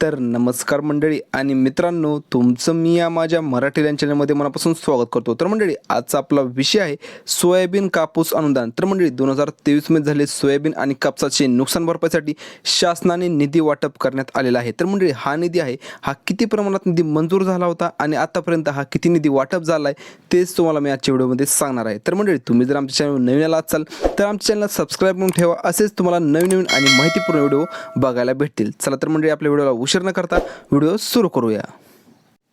तर नमस्कार मंडळी आणि मित्रांनो, तुमचं मी या माझ्या मराठी लँड चॅनलमध्ये मनापासून स्वागत करतो। तर मंडळी, आजचा आपला विषय आहे सोयाबीन कापूस अनुदान। तर मंडळी, 2023 मध्ये झाले सोयाबीन आणि कापसाचे नुकसान भरपाईसाठी शासनाने निधी वाटप करण्यात आलेला आहे। तर मंडळी, हा निधी आहे हा किती प्रमाणात निधी मंजूर झाला होता आणि आतापर्यंत हा किती निधी वाटप झाला आहे तेच तुम्हाला मी आजच्या व्हिडिओमध्ये सांगणार आहे। तर मंडळी, तुम्ही जर आमच्या चॅनलवर नवीन आला असाल तर आमच्या चॅनलला सबस्क्राइब करून ठेवा, असेच तुम्हाला नवीन आणि माहितीपूर्ण व्हिडिओ बघायला भेटतील। चला तर मंडळी, आपल्या व्हिडिओला उशीर न करता व्हिडिओ सुरू करूया।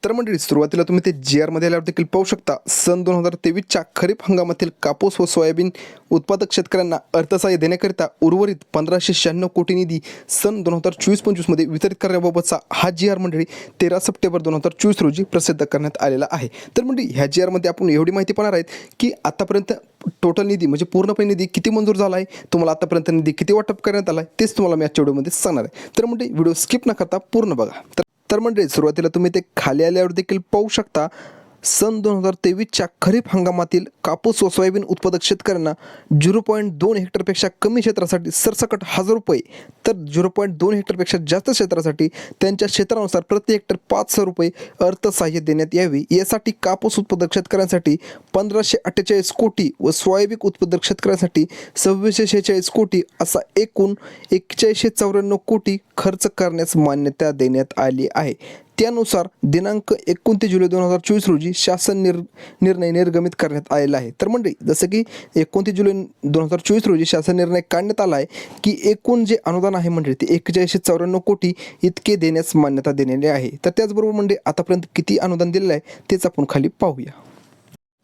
तर मंडळी, सुरुवातीला तुम्ही ते GR मध्ये आल्यावर देखील पाहू शकता, सन 2023च्या खरीप हंगामातील कापूस व सोयाबीन उत्पादक शेतकऱ्यांना अर्थसहाय्य देण्याकरिता उर्वरित 1596 कोटी निधी सन 2024-25 मध्ये वितरित करण्याबाबतचा हा GR मंडळी 13 सप्टेंबर 2024 रोजी प्रसिद्ध करण्यात आलेला आहे। तर मंडळी, ह्या GR मध्ये आपण एवढी माहिती पाहणार आहेत की आतापर्यंत टोटल निधी म्हणजे पूर्णपणे निधी किती मंजूर झाला आहे, तुम्हाला आतापर्यंत निधी किती वाटप करण्यात आला आहे तेच तुम्हाला मी आजच्या व्हिडिओमध्ये सांगणार आहे। तर मंडळी, व्हिडिओ स्किप न करता पूर्ण बघा। तर मंडळी, सुरुवातीला तुम्ही ते खाली आल्यावर देखील पाहू शकता, सन 2023च्या खरीप हंगामातील कापूस व सोयाबीन उत्पादक शेतकऱ्यांना 0.2 हेक्टरपेक्षा कमी क्षेत्रासाठी सरसकट 1000 रुपये, तर 0.2 हेक्टरपेक्षा जास्त क्षेत्रासाठी त्यांच्या क्षेत्रानुसार प्रति हेक्टर 500 रुपये अर्थसहाय्य देण्यात यावे। यासाठी कापूस उत्पादक शेतकऱ्यांसाठी 1548 कोटी व सोयाबीन उत्पादक शेतकऱ्यांसाठी 2646 कोटी असा एकूण 4194 कोटी खर्च करण्यास मान्यता देण्यात आली आहे। त्यानुसार दिनांक 29 जुलै 2024 रोजी शासन निर्णय निर्गमित करण्यात आलेला आहे। तर मंडळी, जसं की 29 जुलै 2024 रोजी शासन निर्णय काढण्यात आला आहे की एकूण जे अनुदान आहे मंडळी ते 4194 कोटी इतके देण्यास मान्यता देण्यात आहे। तर त्याचबरोबर मंडळी, आतापर्यंत किती अनुदान दिलेलं आहे तेच आपण खाली पाहूया।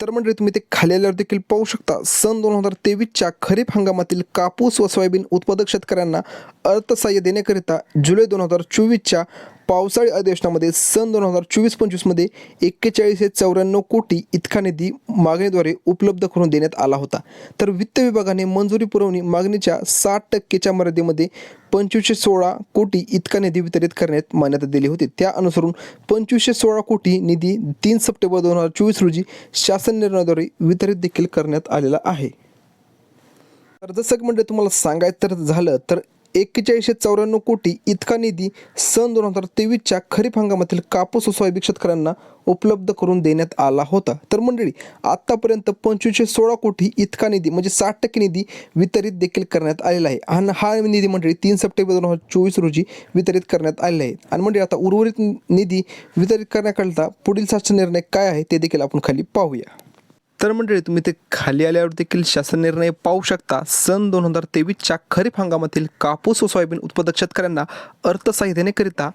तर मंडळी, तुम्ही ते खाली आल्यावर देखील पाहू शकता, सन 2023च्या खरीप हंगामातील कापूस व सोयाबीन उत्पादक शेतकऱ्यांना अर्थसहाय्य देण्याकरिता जुलै 2024च्या पावसाळी अधिवेशनामध्ये सन 2024-25 मध्ये 4194 कोटी इतका निधी मागणीद्वारे उपलब्ध करून देण्यात आला होता। तर वित्त विभागाने मंजुरी पुरवणी मागणीच्या 60% मर्यादेमध्ये 2516 कोटी इतका निधी वितरित करण्यात मान्यता दिली होती। त्या अनुसरून 2516 कोटी निधी 3 सप्टेंबर 2024 रोजी शासन निर्णयाद्वारे वितरित देखील करण्यात आलेला आहे। तर जसं की म्हणजे तुम्हाला सांगायचं तर झालं तर 4194 कोटी इतका निधी सन 2023च्या खरीप हंगामातील कापूस व सोयाबीन शेतकऱ्यांना उपलब्ध करून देण्यात आला होता। तर मंडळी, आतापर्यंत 2516 कोटी इतका निधी म्हणजे 60% निधी वितरित देखील करण्यात आलेला आहे आणि हा निधी मंडळी 3 सप्टेंबर 2024 रोजी वितरित करण्यात आलेला आहे। आणि मंडळी, आता उर्वरित निधी वितरित करण्याकरिता पुढील शासन निर्णय काय आहे ते देखील आपण खाली पाहूया। तर मंडळी, तुम्ही ते खाली आल्यावर देखील शासन निर्णय पाहू शकता, सन 2023च्या खरीप हंगामातील कापूस व सोयाबीन उत्पादक शेतकऱ्यांना अर्थसहाय्य देण्याकरिता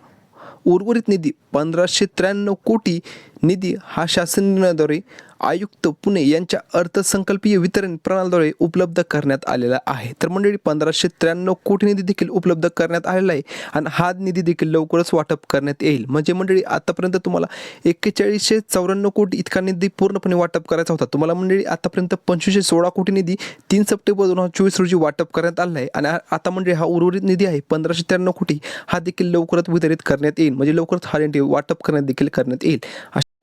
उर्वरित निधी 1593 कोटी निधी हा शासन निर्णयाद्वारे आयुक्त पुणे यांच्या अर्थसंकल्पीय वितरण प्रणालीद्वारे उपलब्ध करण्यात आलेला आहे। तर मंडळी, 1593 कोटी निधी देखील उपलब्ध करण्यात आलेला आहे आणि हा निधी देखील लवकरच वाटप करण्यात येईल। म्हणजे मंडळी, आतापर्यंत तुम्हाला 4194 कोटी इतका निधी पूर्णपणे वाटप करायचा होता। तुम्हाला मंडळी आतापर्यंत 2516 कोटी निधी 3 सप्टेंबर 2024 रोजी वाटप करण्यात आला आहे आणि आता मंडळी हा उर्वरित निधी आहे 1593 कोटी हा देखील लवकरच वितरित करण्यात येईल, म्हणजे लवकरच हा निधी वाटप करण्यात देखील करण्यात येईल।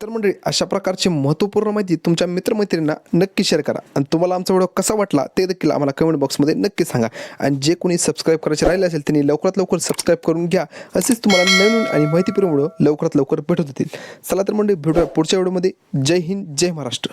तर मंडळी, अशा प्रकारची महत्त्वपूर्ण माहिती तुमच्या मित्रमैत्रिणींना नक्की शेअर करा आणि तुम्हाला आमचा व्हिडिओ कसा वाटला ते देखील आम्हाला कमेंट बॉक्समध्ये नक्की सांगा। आणि जे कोणी सबस्क्राईब करायचे राहिले असेल त्यांनी लवकरात लवकर सबस्क्राईब करून घ्या, असेच तुम्हाला नवीन आणि माहितीपूर्ण व्हिडिओ लवकरात लवकर भेटत होतील। चला तर मंडळी, भेटूया पुढच्या व्हिडिओमध्ये। जय हिंद, जय महाराष्ट्र।